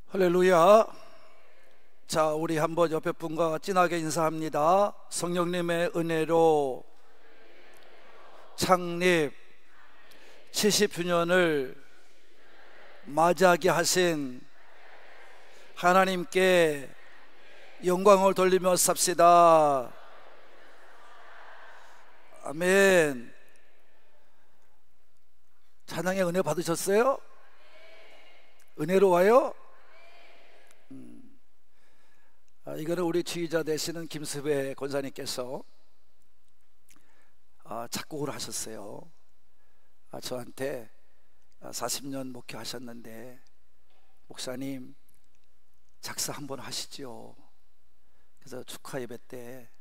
할렐루야. 자, 우리 한번 옆에 분과 진하게 인사합니다. 성령님의 은혜로 창립 70주년을 맞이하게 하신 하나님께 영광을 돌리며 삽시다. 아멘. 찬양의 은혜 받으셨어요? 은혜로워요? 이거는 우리 지휘자 되시는 김수배 권사님께서 작곡을 하셨어요. 저한테 40년 목회하셨는데, 목사님 작사 한번 하시죠. 그래서 축하 예배 때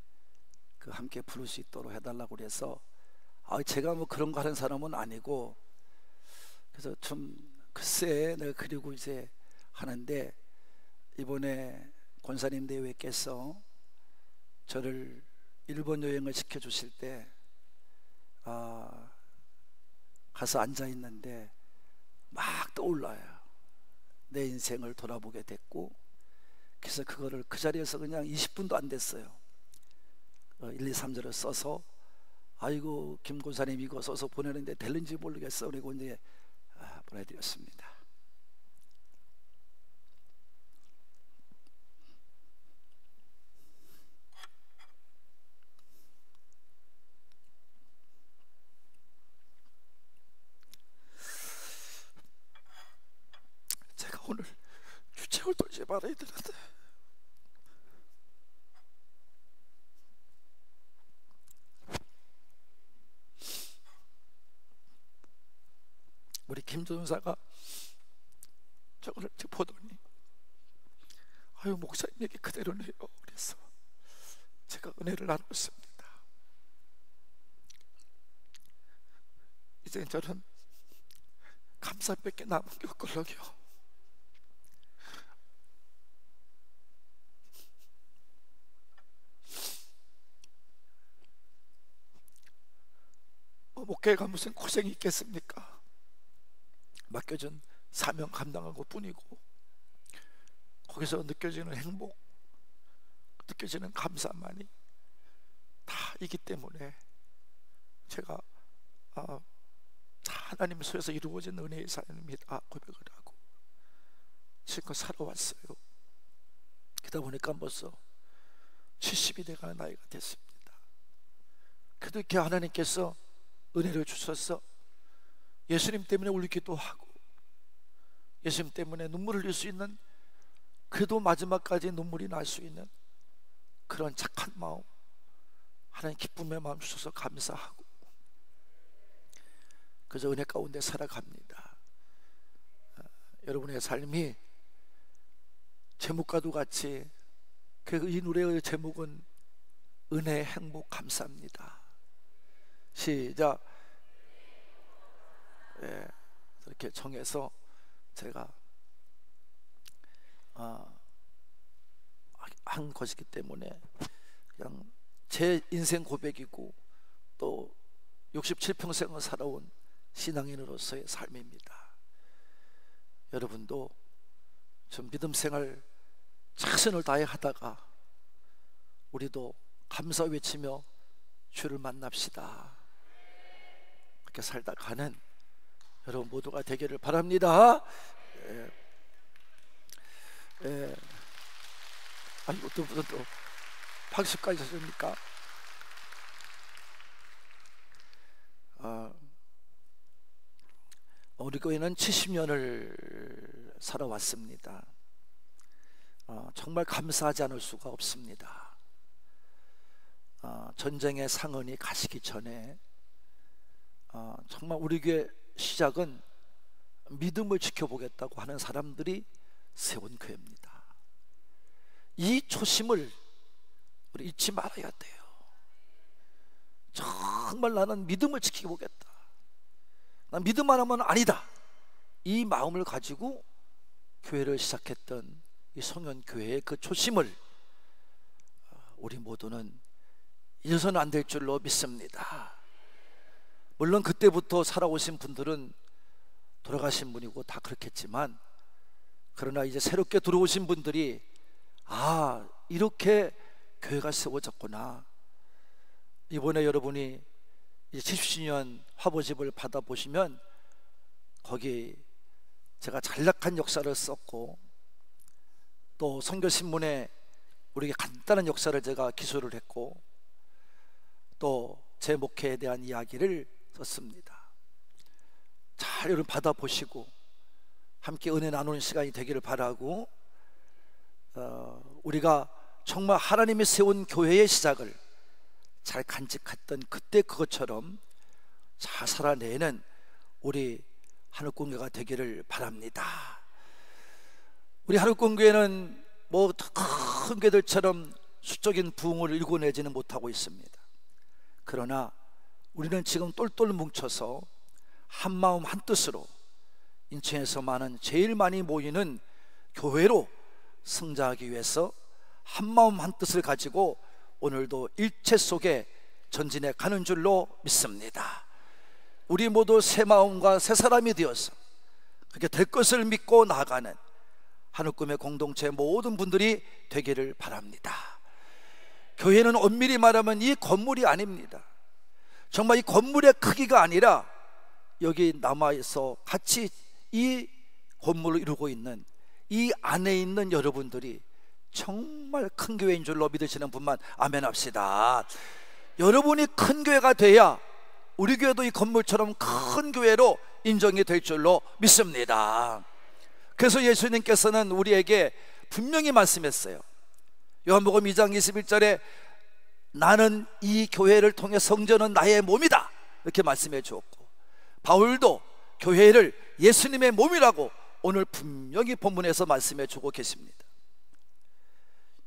그 함께 부를 수 있도록 해달라고 그래서, 제가 뭐 그런 거 하는 사람은 아니고, 그래서 좀 글쎄 내가 그리고 이제 하는데, 이번에 권사님 대회께서 저를 일본 여행을 시켜주실 때 가서 앉아있는데 막 떠올라요. 내 인생을 돌아보게 됐고, 그래서 그거를 그 자리에서 그냥 20분도 안 됐어요. 1, 2, 3절을 써서, 아이고 김 권사님 이거 써서 보내는데 될는지 모르겠어. 그리고 이제 보내드렸습니다. 오늘 주책을 돌지 말아야 되는데, 우리 김 전사가 저걸 보더니 목사님 얘기 그대로네요. 그래서 제가 은혜를 나눴습니다. 이제 저는 감사밖에 남은 게 없거든요. 목회가 무슨 고생이 있겠습니까? 맡겨준 사명 감당한 것 뿐이고, 거기서 느껴지는 행복, 느껴지는 감사만이 다 있기 때문에 제가 다 하나님 손에서 이루어진 은혜의 삶입니다 고백을 하고 지금껏 살아왔어요. 그러다 보니까 벌써 70이 돼가는 나이가 됐습니다. 그래도 이렇게 하나님께서 은혜를 주셔서 예수님 때문에 울기도 하고, 예수님 때문에 눈물을 흘릴 수 있는, 그래도 마지막까지 눈물이 날 수 있는 그런 착한 마음, 하나님 기쁨의 마음 주셔서 감사하고, 그저 은혜 가운데 살아갑니다. 여러분의 삶이 제목과도 같이, 이 노래의 제목은 은혜, 행복, 감사입니다. 시작. 이렇게 정해서 제가 한 것이기 때문에 그냥 제 인생 고백이고, 또 67평생을 살아온 신앙인으로서의 삶입니다. 여러분도 좀 믿음 생활 최선을 다해 하다가 우리도 감사 외치며 주를 만납시다. 그렇게 살다 가는 여러분 모두가 되기를 바랍니다. 아이고, 또 박수까지 하십니까? 우리 교회는 70년을 살아왔습니다. 정말 감사하지 않을 수가 없습니다. 전쟁의 상흔이 가시기 전에 정말 우리 교회 시작은 믿음을 지켜보겠다고 하는 사람들이 세운 교회입니다. 이 초심을 우리 잊지 말아야 돼요. 정말 나는 믿음을 지켜보겠다, 난 믿음 안 하면 아니다, 이 마음을 가지고 교회를 시작했던 이 송년교회의 그 초심을 우리 모두는 잊어서는 안 될 줄로 믿습니다. 물론 그때부터 살아오신 분들은 돌아가신 분이고 다 그렇겠지만, 그러나 이제 새롭게 들어오신 분들이 이렇게 교회가 세워졌구나. 이번에 여러분이 이제 70주년 화보집을 받아보시면 거기 제가 간략한 역사를 썼고, 또 선교신문에 우리에게 간단한 역사를 제가 기술을 했고, 또 제 목회에 대한 이야기를 썼습니다. 잘 여러분 받아보시고 함께 은혜 나누는 시간이 되기를 바라고, 우리가 정말 하나님이 세운 교회의 시작을 잘 간직했던 그때 그것처럼 잘 살아내는 우리 한옥공교회가 되기를 바랍니다. 우리 한옥공교회는 뭐 큰 교회들처럼 수적인 부흥을 일궈내지는 못하고 있습니다. 그러나 우리는 지금 똘똘 뭉쳐서 한마음 한뜻으로 인천에서 제일 많이 모이는 교회로 성장하기 위해서 한마음 한뜻을 가지고 오늘도 일체 속에 전진해 가는 줄로 믿습니다. 우리 모두 새 마음과 새 사람이 되어서 그렇게 될 것을 믿고 나아가는 한옥금의 공동체 모든 분들이 되기를 바랍니다. 교회는 엄밀히 말하면 이 건물이 아닙니다. 정말 이 건물의 크기가 아니라 여기 남아서 같이 이 건물을 이루고 있는 이 안에 있는 여러분들이 정말 큰 교회인 줄로 믿으시는 분만 아멘 합시다. 여러분이 큰 교회가 돼야 우리 교회도 이 건물처럼 큰 교회로 인정이 될 줄로 믿습니다. 그래서 예수님께서는 우리에게 분명히 말씀했어요. 요한복음 2장 21절에 나는 이 교회를 통해 성전은 나의 몸이다 이렇게 말씀해 주었고, 바울도 교회를 예수님의 몸이라고 오늘 분명히 본문에서 말씀해 주고 계십니다.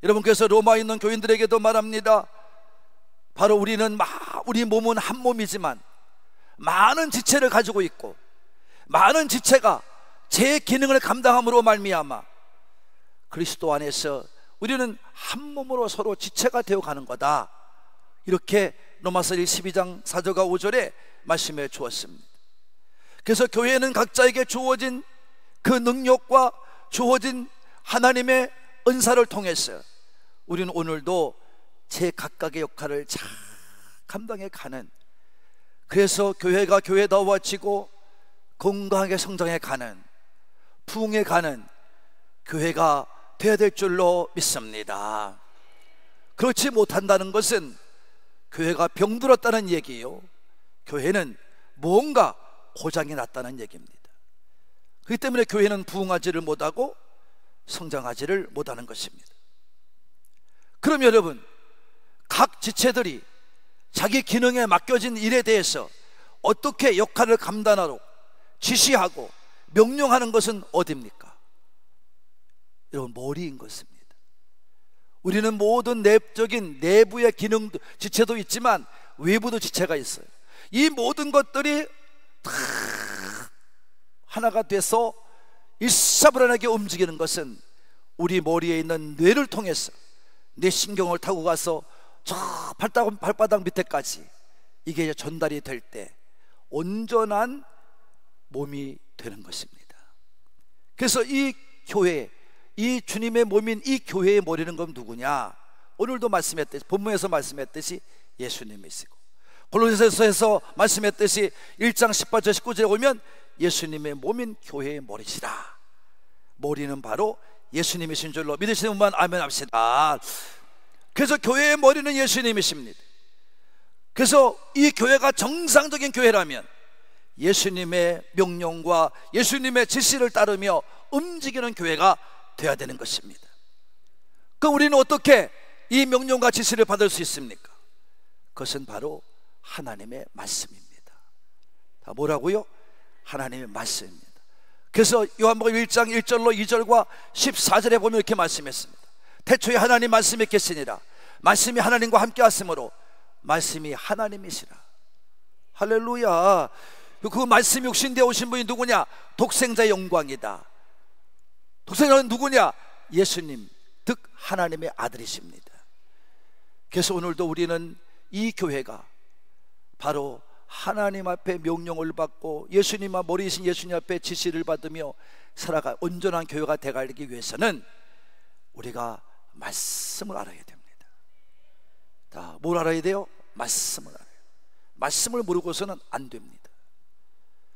여러분께서 로마에 있는 교인들에게도 말합니다. 바로 우리 몸은 한 몸이지만 많은 지체를 가지고 있고, 많은 지체가 제 기능을 감당함으로 말미암아 그리스도 안에서 우리는 한 몸으로 서로 지체가 되어가는 거다, 이렇게 로마서 12장 4절과 5절에 말씀해 주었습니다. 그래서 교회는 각자에게 주어진 그 능력과 주어진 하나님의 은사를 통해서 우리는 오늘도 제 각각의 역할을 잘 감당해 가는, 그래서 교회가 교회다워지고 건강하게 성장해 가는, 부흥해 가는 교회가 되어야 될 줄로 믿습니다. 그렇지 못한다는 것은 교회가 병들었다는 얘기예요. 교회는 뭔가 고장이 났다는 얘기입니다. 그렇기 때문에 교회는 부흥하지를 못하고 성장하지를 못하는 것입니다. 그럼 여러분, 각 지체들이 자기 기능에 맡겨진 일에 대해서 어떻게 역할을 감당하고 지시하고 명령하는 것은 어디입니까? 여러분, 머리인 것입니다. 우리는 모든 내적인 내부의 기능 지체도 있지만 외부도 지체가 있어요. 이 모든 것들이 다 하나가 돼서 일사불란하게 움직이는 것은 우리 머리에 있는 뇌를 통해서 뇌 신경을 타고 가서 저 발바닥 밑에까지 이게 이제 전달이 될 때 온전한 몸이 되는 것입니다. 그래서 이 교회, 이 주님의 몸인 이 교회의 머리는 그럼 누구냐? 오늘도 말씀했듯이, 본문에서 말씀했듯이 예수님이시고, 골로새서에서 말씀했듯이 1장 18절 19절에 오면 예수님의 몸인 교회의 머리시다. 머리는 바로 예수님이신 줄로 믿으시는 분만 아멘 합시다. 그래서 교회의 머리는 예수님이십니다. 그래서 이 교회가 정상적인 교회라면 예수님의 명령과 예수님의 지시를 따르며 움직이는 교회가 되어야 되는 것입니다. 그럼 우리는 어떻게 이 명령과 지시를 받을 수 있습니까? 그것은 바로 하나님의 말씀입니다. 다 뭐라고요? 하나님의 말씀입니다. 그래서 요한복음 1장 1절로 2절과 14절에 보면 이렇게 말씀했습니다. 태초에 하나님 말씀이 계시니라. 말씀이 하나님과 함께 하심으로 말씀이 하나님이시라. 할렐루야. 그 말씀이 육신되어 오신 분이 누구냐? 독생자의 영광이다. 독생자는 누구냐? 예수님, 즉 하나님의 아들이십니다. 그래서 오늘도 우리는 이 교회가 바로 하나님 앞에 명령을 받고 예수님과 머리이신 예수님 앞에 지시를 받으며 살아가 온전한 교회가 되어가기 위해서는 우리가 말씀을 알아야 됩니다. 자, 뭘 알아야 돼요? 말씀을 알아요. 말씀을 모르고서는 안 됩니다.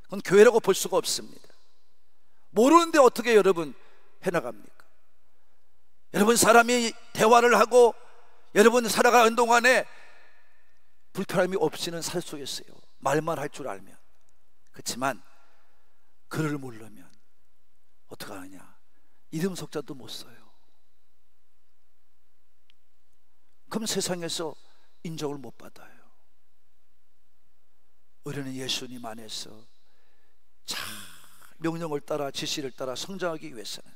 그건 교회라고 볼 수가 없습니다. 모르는데 어떻게 여러분 해나갑니까? 여러분, 사람이 대화를 하고 여러분 살아가는 동안에 불편함이 없이는 살 수 있어요. 말만 할 줄 알면. 그렇지만 글을 모르면 어떻게 하느냐? 이름 석자도 못 써요. 그럼 세상에서 인정을 못 받아요. 우리는 예수님 안에서 참 명령을 따라 지시를 따라 성장하기 위해서는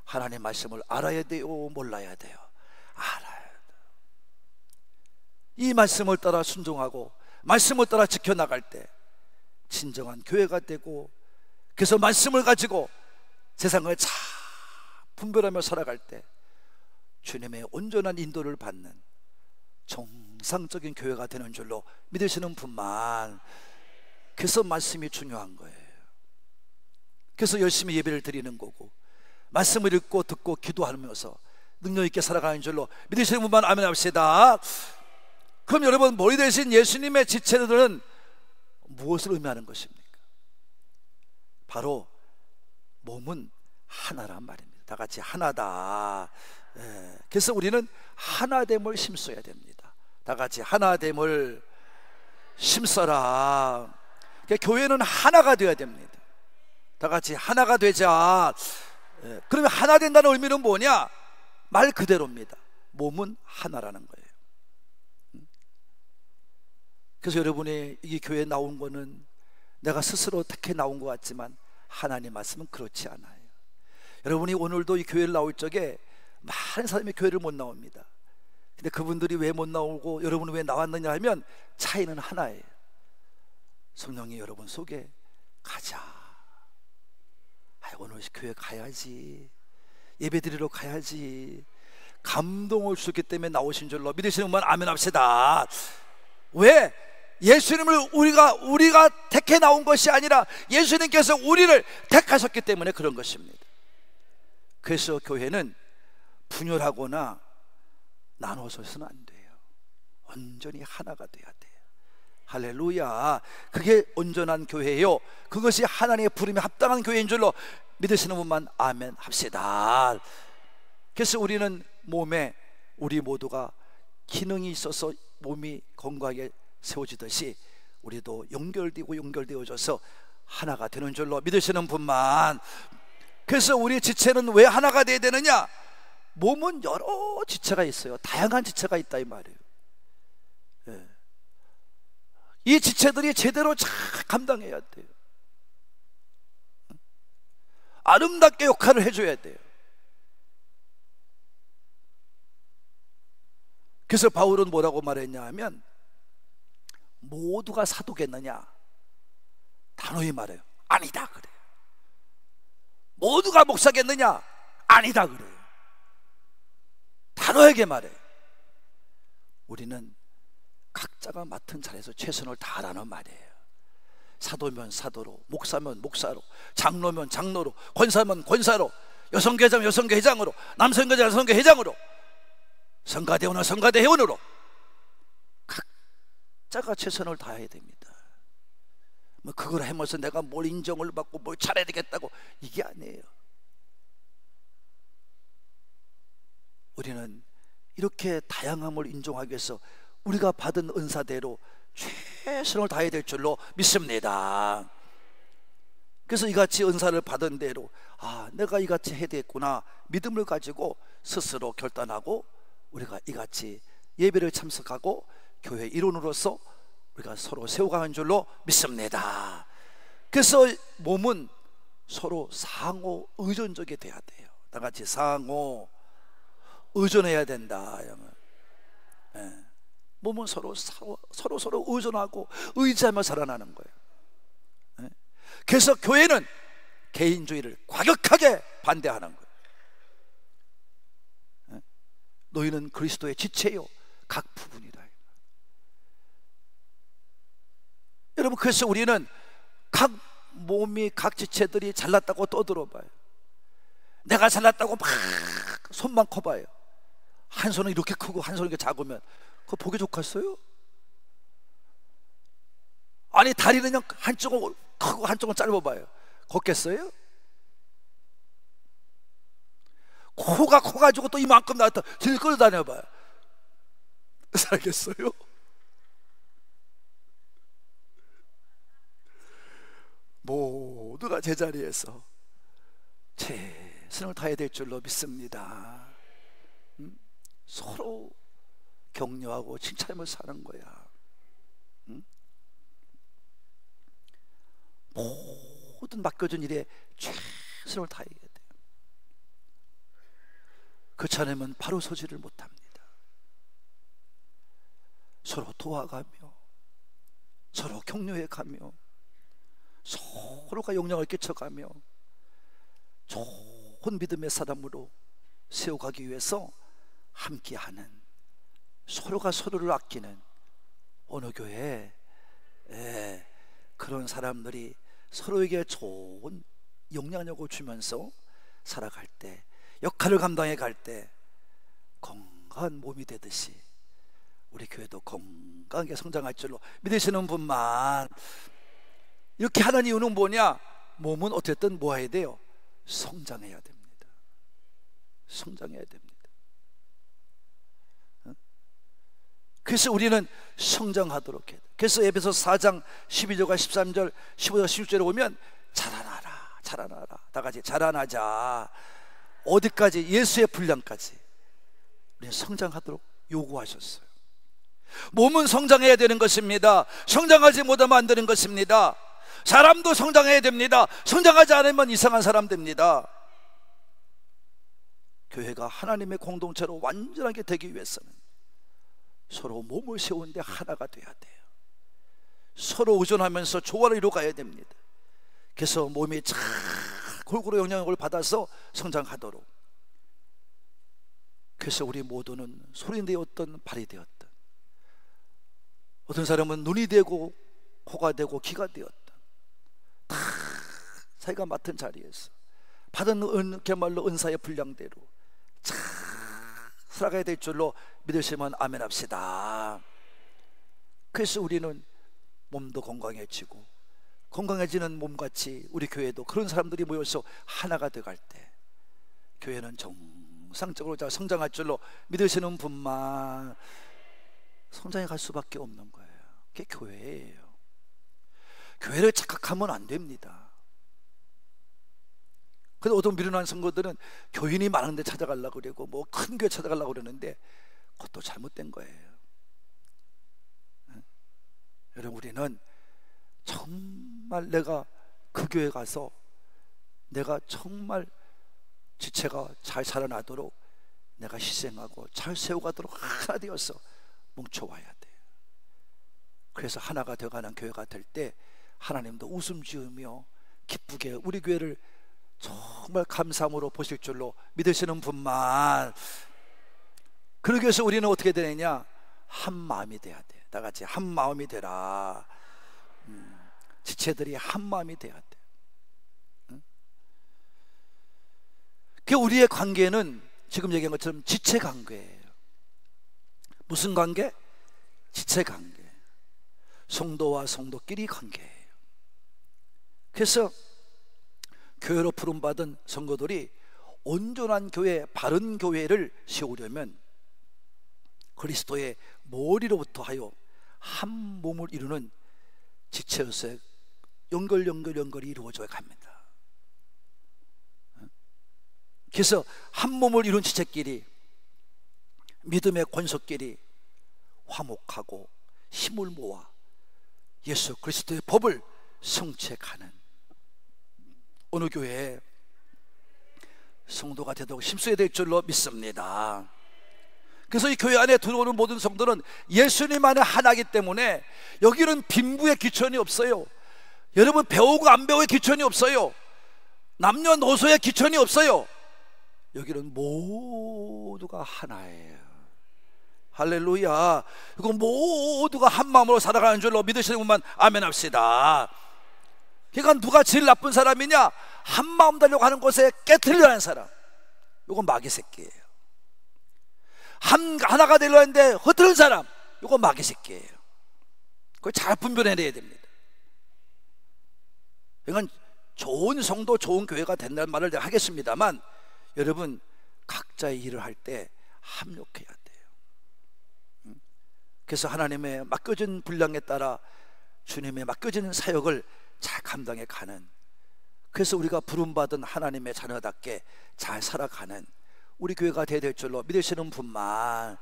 하나님의 말씀을 알아야 돼요? 몰라야 돼요? 알아야 돼요. 이 말씀을 따라 순종하고 말씀을 따라 지켜나갈 때 진정한 교회가 되고, 그래서 말씀을 가지고 세상을 잘 분별하며 살아갈 때 주님의 온전한 인도를 받는 정상적인 교회가 되는 줄로 믿으시는 분만. 그래서 말씀이 중요한 거예요. 그래서 열심히 예배를 드리는 거고, 말씀을 읽고 듣고 기도하면서 능력 있게 살아가는 줄로 믿으시는 분만 아멘 합시다. 그럼 여러분, 머리 대신 예수님의 지체들은 무엇을 의미하는 것입니까? 바로 몸은 하나란 말입니다. 다 같이 하나다. 그래서 우리는 하나됨을 심어야 됩니다. 다 같이 하나됨을 심어라. 그러니까 교회는 하나가 되어야 됩니다. 다 같이 하나가 되자. 그러면 하나 된다는 의미는 뭐냐? 말 그대로입니다. 몸은 하나라는 거예요. 그래서 여러분이 이 교회에 나온 거는 내가 스스로 택해 나온 것 같지만 하나님 말씀은 그렇지 않아요. 여러분이 오늘도 이 교회를 나올 적에 많은 사람이 교회를 못 나옵니다. 근데 그분들이 왜 못 나오고 여러분은 왜 나왔느냐 하면 차이는 하나예요. 성령이 여러분 속에 가자. 오늘 교회 가야지, 예배 드리러 가야지, 감동을 주기 때문에 나오신 줄로 믿으시는 분만 아멘 합시다. 왜? 예수님을 우리가 택해 나온 것이 아니라 예수님께서 우리를 택하셨기 때문에 그런 것입니다. 그래서 교회는 분열하거나 나눠서는 안 돼요. 온전히 하나가 돼야 돼요. 할렐루야. 그게 온전한 교회예요. 그것이 하나님의 부름에 합당한 교회인 줄로 믿으시는 분만 아멘 합시다. 그래서 우리는 몸에 우리 모두가 기능이 있어서 몸이 건강하게 세워지듯이 우리도 연결되어져서 하나가 되는 줄로 믿으시는 분만. 그래서 우리 지체는 왜 하나가 되어야 되느냐? 몸은 여러 지체가 있어요. 다양한 지체가 있다 이 말이에요. 이 지체들이 제대로 잘 감당해야 돼요. 아름답게 역할을 해줘야 돼요. 그래서 바울은 뭐라고 말했냐 하면, 모두가 사도겠느냐? 단호히 말해요. 아니다 그래요. 모두가 목사겠느냐? 아니다 그래요. 단호하게 말해요. 우리는 각자가 맡은 자리에서 최선을 다하라는 말이에요. 사도면 사도로, 목사면 목사로, 장로면 장로로, 권사면 권사로, 여성회장 여성회장으로, 남성회장 여성회장으로, 성가대원은 성가대원으로 각자가 최선을 다해야 됩니다. 뭐 그걸 하면서 내가 뭘 인정을 받고 뭘 잘해야 되겠다고, 이게 아니에요. 우리는 이렇게 다양함을 인정하기 위해서 우리가 받은 은사대로 최선을 다해야 될 줄로 믿습니다. 그래서 이같이 은사를 받은 대로 내가 이같이 해야 되겠구나 믿음을 가지고 스스로 결단하고 우리가 이같이 예배를 참석하고 교회 일원으로서 우리가 서로 세워가는 줄로 믿습니다. 그래서 몸은 서로 상호 의존적이 돼야 돼요. 다 같이 상호 의존해야 된다. 몸은 서로 의존하고 의지하며 살아나는 거예요. 그래서 교회는 개인주의를 과격하게 반대하는 거예요. 너희는 그리스도의 지체요 각 부분이라. 여러분, 그래서 우리는 각 몸이 각 지체들이 잘났다고 떠들어봐요. 내가 잘났다고 막 손만 커봐요. 한 손은 이렇게 크고 한 손은 이렇게 작으면 그거 보기 좋겠어요? 아니, 다리는 그냥 한쪽은 크고 한쪽은 짧아봐요. 걷겠어요? 코가 커가지고 또 이만큼 나왔다 들 끌어다녀봐요. 살겠어요? 모두가 제자리에서 최선을 다해야 될 줄로 믿습니다. 서로 격려하고 칭찬하며 사는 거야. 모든 맡겨진 일에 최선을 다해야 돼요. 그렇지 않으면 바로 서지를 못합니다. 서로 도와가며 서로 격려해가며 서로가 영향을 끼쳐가며 좋은 믿음의 사람으로 세워가기 위해서 함께하는, 서로가 서로를 아끼는 어느 교회에 그런 사람들이 서로에게 좋은 영향력을 주면서 살아갈 때, 역할을 감당해 갈 때 건강한 몸이 되듯이 우리 교회도 건강하게 성장할 줄로 믿으시는 분만. 이렇게 하는 이유는 뭐냐? 몸은 어쨌든 뭐 해야 돼요? 성장해야 됩니다. 성장해야 됩니다. 그래서 우리는 성장하도록 해야 돼요. 그래서 에베소 4장 12절과 13절 15절 16절에 보면 자라나라, 자라나라, 다 같이 자라나자. 어디까지? 예수의 분량까지 우리는 성장하도록 요구하셨어요. 몸은 성장해야 되는 것입니다. 성장하지 못하면 안 되는 것입니다. 사람도 성장해야 됩니다. 성장하지 않으면 이상한 사람 됩니다. 교회가 하나님의 공동체로 완전하게 되기 위해서는 서로 몸을 세우는데 하나가 돼야 돼요. 서로 의존하면서 조화를 이루어가야 됩니다. 그래서 몸이 잘 골고루 영향을 받아서 성장하도록. 그래서 우리 모두는 손이 되었든 발이 되었든, 어떤 사람은 눈이 되고 코가 되고 귀가 되었든 다 자기가 맡은 자리에서 받은 그야말로 은사의 분량대로 잘 살아가야 될 줄로 믿으시면 아멘 합시다. 그래서 우리는 몸도 건강해지고, 건강해지는 몸같이 우리 교회도 그런 사람들이 모여서 하나가 되어갈 때 교회는 정상적으로 성장할 줄로 믿으시는 분만 성장해 갈 수밖에 없는 거예요. 그게 교회예요. 교회를 착각하면 안 됩니다. 근데 어떤 미련한 성도들은 교인이 많은 데 찾아가려고 그러고 뭐 큰 교회 찾아가려고 그러는데 그것도 잘못된 거예요. 여러분, 우리는 정말 내가 그 교회 가서 내가 정말 지체가 잘 살아나도록 내가 희생하고 잘 세워가도록 하나 되어서 뭉쳐와야 돼요. 그래서 하나가 되어가는 교회가 될 때 하나님도 웃음 지으며 기쁘게 우리 교회를 정말 감사함으로 보실 줄로 믿으시는 분만. 그러기 위해서 우리는 어떻게 되느냐? 한 마음이 돼야 돼. 다 같이 한 마음이 되라. 지체들이 한 마음이 돼야 돼. 그 우리의 관계는 지금 얘기한 것처럼 지체 관계예요. 무슨 관계? 지체 관계. 성도와 성도끼리 관계예요. 그래서 교회로 부름받은 성도들이 온전한 교회, 바른 교회를 세우려면 그리스도의 머리로부터 하여 한 몸을 이루는 지체로서 연결이 이루어져야 합니다. 그래서 한 몸을 이룬 지체끼리, 믿음의 권속끼리 화목하고 힘을 모아 예수 그리스도의 법을 성취해가는 어느 교회에 성도가 되도록 힘써야 될 줄로 믿습니다. 그래서 이 교회 안에 들어오는 모든 성도는 예수님 안에 하나이기 때문에 여기는 빈부의 귀천이 없어요. 여러분, 배우고 안 배우의 귀천이 없어요. 남녀노소의 귀천이 없어요. 여기는 모두가 하나예요. 할렐루야. 이거 모두가 한 마음으로 살아가는 줄로 믿으시는 분만 아멘 합시다. 그러니까 누가 제일 나쁜 사람이냐? 한 마음 되려고 하는 곳에 깨트리려 하는 사람, 이건 마귀 새끼예요. 하나가 되려 하는데 흐트는 사람, 이건 마귀 새끼예요. 그걸 잘 분별해내야 됩니다. 그러니까 좋은 성도, 좋은 교회가 된다는 말을 내가 하겠습니다만, 여러분 각자의 일을 할 때 합력해야 돼요. 그래서 하나님의 맡겨진 분량에 따라 주님의 맡겨진 사역을 잘 감당해 가는, 그래서 우리가 부름받은 하나님의 자녀답게 잘 살아가는 우리 교회가 되어야 될 줄로 믿으시는 분만.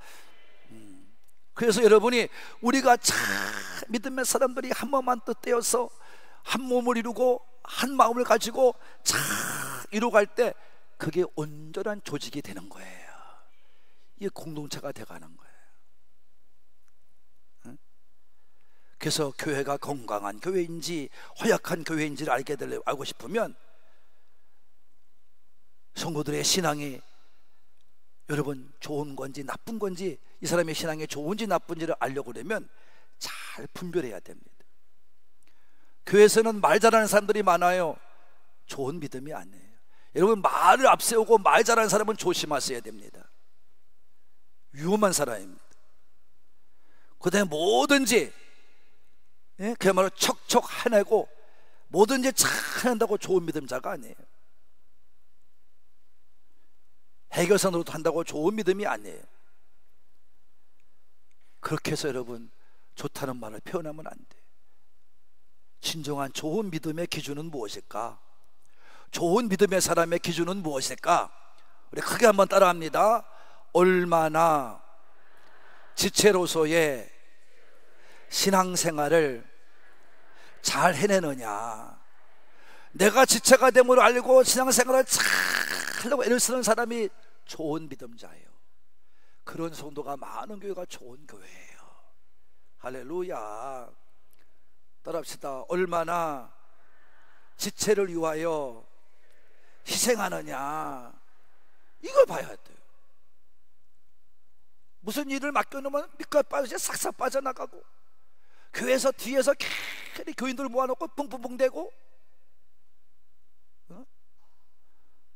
그래서 여러분이, 우리가 참 믿음의 사람들이 한 몸만 뜻되어서 한 몸을 이루고 한 마음을 가지고 잘 이루어갈 때, 그게 온전한 조직이 되는 거예요. 이게 공동체가 돼가는 거예요. 그래서 교회가 건강한 교회인지 허약한 교회인지를 알고 싶으면, 성도들의 신앙이 여러분 좋은 건지 나쁜 건지, 이 사람의 신앙이 좋은지 나쁜지를 알려고 그러면 잘 분별해야 됩니다. 교회에서는 말 잘하는 사람들이 많아요. 좋은 믿음이 아니에요. 여러분, 말을 앞세우고 말 잘하는 사람은 조심하셔야 됩니다. 위험한 사람입니다. 그 다음에 뭐든지 그야말로 척척 해내고 뭐든지 잘 해낸다고 좋은 믿음자가 아니에요. 해결선으로도 한다고 좋은 믿음이 아니에요. 그렇게 해서 여러분 좋다는 말을 표현하면 안 돼요. 진정한 좋은 믿음의 기준은 무엇일까? 좋은 믿음의 사람의 기준은 무엇일까? 우리 크게 한번 따라합니다. 얼마나 지체로서의 신앙생활을 잘 해내느냐. 내가 지체가 됨을 알고 신앙생활을 잘 하려고 애를 쓰는 사람이 좋은 믿음자예요. 그런 성도가 많은 교회가 좋은 교회예요. 할렐루야. 따라합시다. 얼마나 지체를 위하여 희생하느냐, 이걸 봐야 돼요. 무슨 일을 맡겨놓으면 밑가 빠져 싹싹 빠져나가고, 교회에서 뒤에서 괜히 교인들 모아놓고 뿡뿡뿡대고,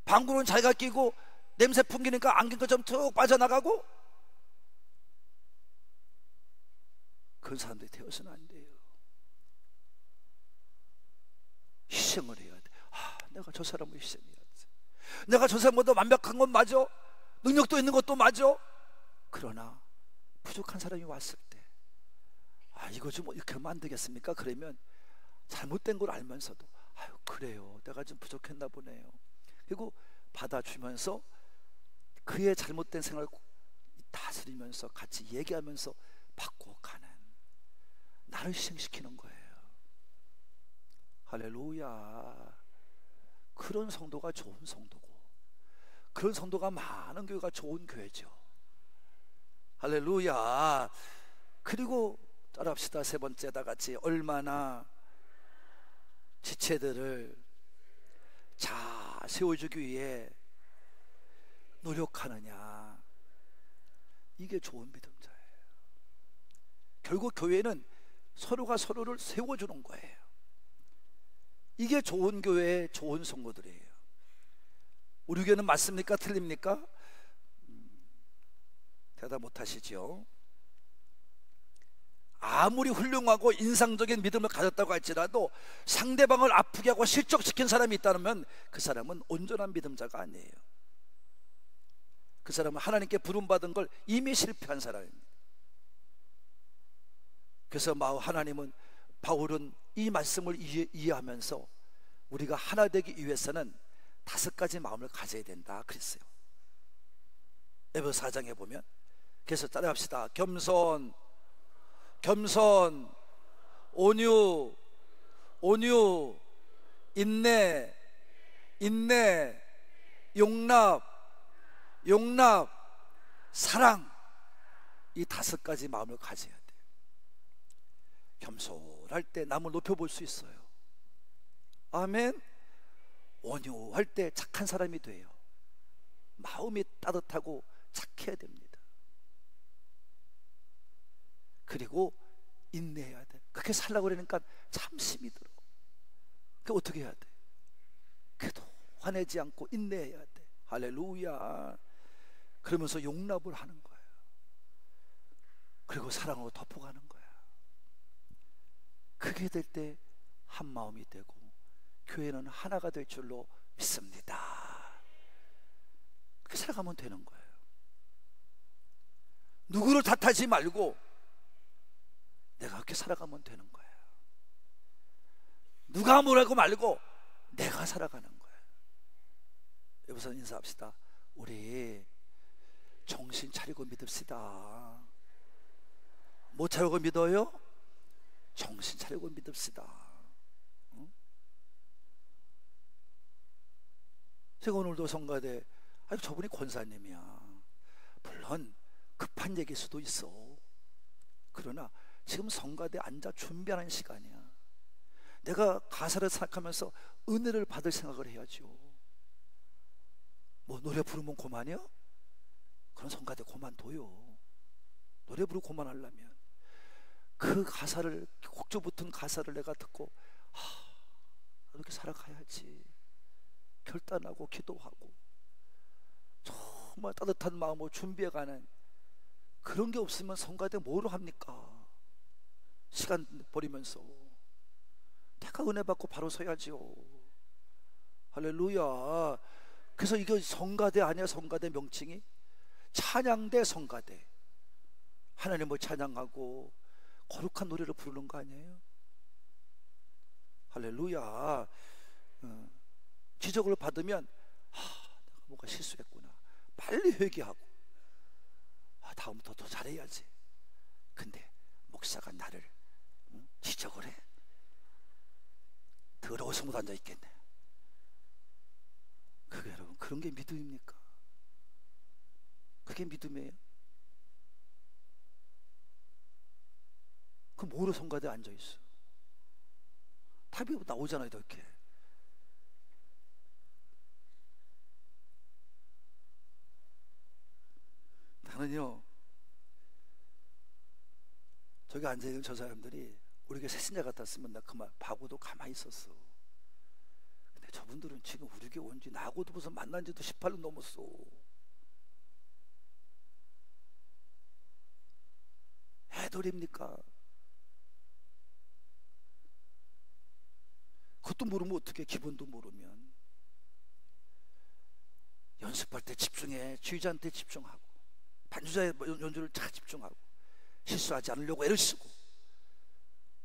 방구는 자기가 끼고 냄새 풍기니까 안긴 것처럼 툭 빠져나가고, 그런 사람들이 되어서는 안 돼요. 희생을 해야 돼. 내가 저 사람을 희생해야 돼. 내가 저 사람보다 완벽한 건 맞아, 능력도 있는 것도 맞아. 그러나 부족한 사람이 왔을 때, 이거 좀 이렇게 하면 안 되겠습니까? 그러면 잘못된 걸 알면서도, 그래요, 내가 좀 부족했나 보네요. 그리고 받아주면서 그의 잘못된 생활을 다스리면서 같이 얘기하면서 바꿔가는, 나를 희생시키는 거예요. 할렐루야. 그런 성도가 좋은 성도고, 그런 성도가 많은 교회가 좋은 교회죠. 할렐루야. 그리고 따라합시다. 세 번째, 다 같이. 얼마나 지체들을 잘 세워주기 위해 노력하느냐, 이게 좋은 믿음자예요. 결국 교회는 서로가 서로를 세워주는 거예요. 이게 좋은 교회의 좋은 성도들이에요. 우리 교회는 맞습니까? 틀립니까? 대답 못하시죠? 아무리 훌륭하고 인상적인 믿음을 가졌다고 할지라도 상대방을 아프게 하고 실족시킨 사람이 있다면 그 사람은 온전한 믿음자가 아니에요. 그 사람은 하나님께 부름받은 걸 이미 실패한 사람입니다. 그래서 하나님은, 바울은 이 말씀을 이해하면서 우리가 하나 되기 위해서는 5가지 마음을 가져야 된다 그랬어요. 에베소 4장에 보면. 그래서 따라합시다. 겸손, 온유, 인내, 용납, 사랑, 이 5가지 마음을 가져야 돼요. 겸손할 때 남을 높여볼 수 있어요. 아멘. 온유할 때 착한 사람이 돼요. 마음이 따뜻하고 착해야 됩니다. 그리고 인내해야 돼. 그렇게 살라고 그러니까 참 힘이 들어. 그 어떻게 해야 돼? 그래도 화내지 않고 인내해야 돼. 할렐루야. 그러면서 용납을 하는 거예요. 그리고 사랑으로 덮어가는 거야. 그게 될 때 한 마음이 되고 교회는 하나가 될 줄로 믿습니다. 그렇게 살아가면 되는 거예요. 누구를 탓하지 말고 내가 그렇게 살아가면 되는 거예요. 누가 뭐라고 말고 내가 살아가는 거예요. 여기서 인사합시다. 우리 정신 차리고 믿읍시다. 뭐 차리고 믿어요? 정신 차리고 믿읍시다. 응? 제가 오늘도 성가대, 아니 저분이 권사님이야. 물론 급한 얘기일 수도 있어. 그러나 지금 성가대 앉아 준비하는 시간이야. 내가 가사를 생각하면서 은혜를 받을 생각을 해야죠. 뭐 노래 부르면 고만이요? 그런 성가대 고만둬요. 노래 부르고 고만하려면 그 가사를, 곡조 붙은 가사를 내가 듣고 이렇게 살아가야지 결단하고 기도하고 정말 따뜻한 마음으로 준비해가는 그런 게 없으면 성가대 뭐로 합니까? 시간 버리면서 내가 은혜 받고 바로 서야지요. 할렐루야. 그래서 이게 성가대 아니야? 성가대 명칭이 찬양대 성가대. 하나님을 찬양하고 거룩한 노래를 부르는 거 아니에요? 할렐루야. 지적을 받으면 내가 뭔가 실수했구나. 빨리 회개하고 다음부터 더 잘해야지. 근데 목사가 나를 지적을 해. 더러워서 못 앉아있겠네. 그게 여러분 그런 게 믿음입니까? 그게 믿음이에요? 그럼 뭐로 성가대에 앉아있어? 답이 나오잖아요. 이렇게 나는요, 저기 앉아있는 저 사람들이 우리가 새신자 같았으면 나 그만 바고도 가만히 있었어. 근데 저분들은 지금 우리 교회 온 지 나하고도 무슨 만난 지도 18년 넘었어. 애돌입니까? 그것도 모르면 어떻게, 기본도 모르면. 연습할 때 집중해. 주의자한테 집중하고 반주자의 연주를 잘 집중하고 실수하지 않으려고 애를 쓰고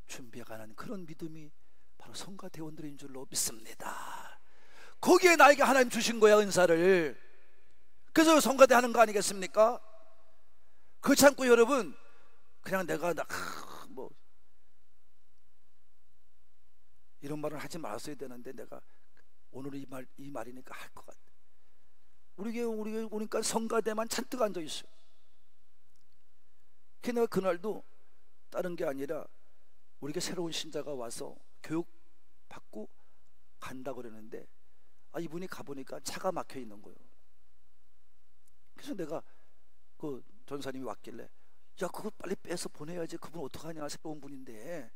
준비해가는 그런 믿음이 바로 성가대원들인 줄로 믿습니다. 거기에 나에게 하나님 주신 거야, 은사를. 그래서 성가대 하는 거 아니겠습니까? 그렇지 않고 여러분 그냥 내가 뭐 이런 말을 하지 말았어야 되는데 내가 오늘 이 말이니까 할 것 같아. 우리 교회 오니까 성가대만 잔뜩 앉아 있어요. 그래서 내가 그날도 다른 게 아니라 우리가 새로운 신자가 와서 교육 받고 간다 그러는데 이분이 가보니까 차가 막혀 있는 거예요. 그래서 내가 그 전사님이 왔길래 야 그거 빨리 빼서 보내야지. 그분 어떡하냐, 새로운 분인데.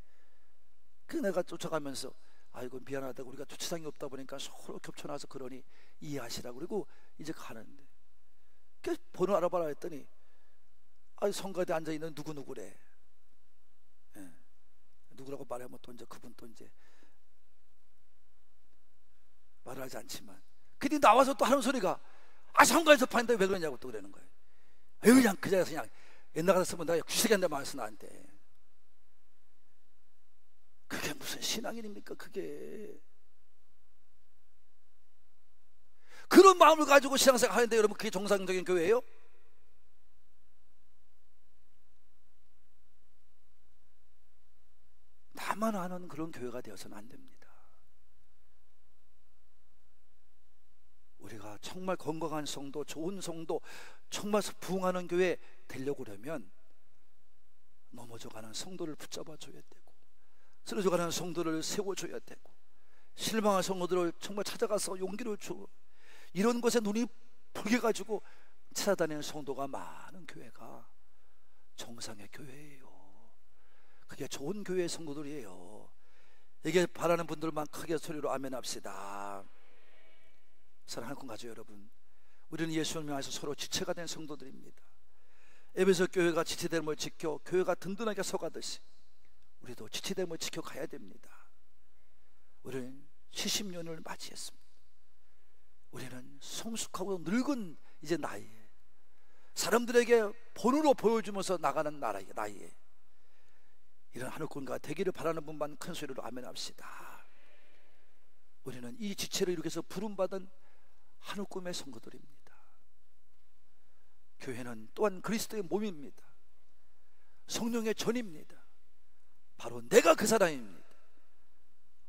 그래서 내가 쫓아가면서 아이고 미안하다, 우리가 주차장이 없다 보니까 서로 겹쳐놔서 그러니 이해하시라고. 그리고 이제 가는데 그래서 번호 알아봐라 했더니 성가대 앉아있는 누구누구래. 예. 누구라고 말하면 또 이제 그분 또 이제 말을 하지 않지만 근데 나와서 또 하는 소리가 성가대에서 파는데 왜 그러냐고 또 그러는 거예요. 그냥 그 자리에서 그냥 옛날 같았으면 내가 귀색한다 말했어 나한테. 그게 무슨 신앙인입니까? 그게 그런 마음을 가지고 신앙생활 하는데 여러분 그게 정상적인 교회예요? 나만 아는 그런 교회가 되어서는 안 됩니다. 우리가 정말 건강한 성도, 좋은 성도, 정말 부흥하는 교회 되려고 그러면 넘어져가는 성도를 붙잡아 줘야 되고 쓰러져가는 성도를 세워줘야 되고 실망한 성도들을 정말 찾아가서 용기를 줘. 이런 것에 눈이 포기해가지고 찾아다니는 성도가 많은 교회가 정상의 교회예요. 그게 좋은 교회의 성도들이에요. 이게 바라는 분들만 크게 소리로 아멘 합시다. 사랑하는 공가족 여러분, 우리는 예수님을 안에서 서로 지체가 된 성도들입니다. 에베소 교회가 지체됨을 지켜 교회가 든든하게 서가듯이 우리도 지체됨을 지켜가야 됩니다. 우리는 70년을 맞이했습니다. 우리는 성숙하고 늙은 이제 나이에 사람들에게 본으로 보여주면서 나가는 나이에 이런 하늘권가 되기를 바라는 분만 큰 소리로 아멘 합시다. 우리는 이 지체를 이룩해서 부름받은 하늘꿈의 성도들입니다. 교회는 또한 그리스도의 몸입니다. 성령의 전입니다. 바로 내가 그 사람입니다.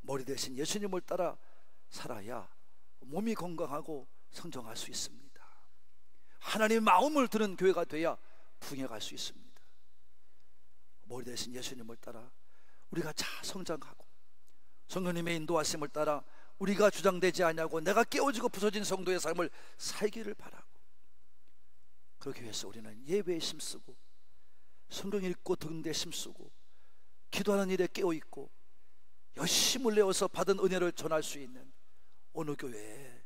머리 대신 예수님을 따라 살아야 몸이 건강하고 성장할 수 있습니다. 하나님의 마음을 드는 교회가 돼야 풍요할 수 있습니다. 머리 대신 예수님을 따라 우리가 잘 성장하고 성령님의 인도하심을 따라 우리가 주장되지 않냐고 내가 깨어지고 부서진 성도의 삶을 살기를 바라고, 그러기 위해서 우리는 예배에 힘쓰고 성경 읽고 듣는데 힘쓰고 기도하는 일에 깨어있고 열심을 내어서 받은 은혜를 전할 수 있는 어느 교회에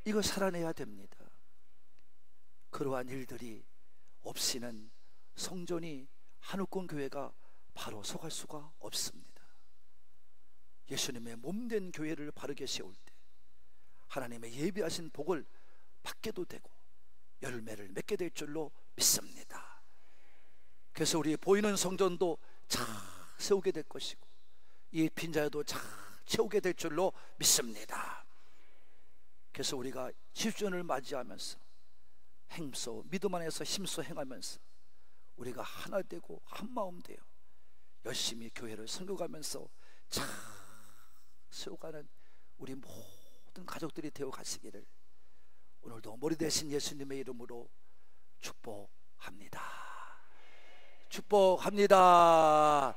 이걸 살아내야 됩니다. 그러한 일들이 없이는 성전이 하늘권 교회가 바로 서갈 수가 없습니다. 예수님의 몸된 교회를 바르게 세울 때 하나님의 예비하신 복을 받게도 되고 열매를 맺게 될 줄로 믿습니다. 그래서 우리 보이는 성전도 잘 세우게 될 것이고 이 빈자리도 잘 채우게 될 줄로 믿습니다. 그래서 우리가 10주년을 맞이하면서 행소 믿음 안에서 힘써 행하면서 우리가 하나 되고 한 마음 되어 열심히 교회를 섬겨가면서 잘 세워가는 우리 모든 가족들이 되어 가시기를 오늘도 머리 대신 예수님의 이름으로 축복합니다. 축복합니다.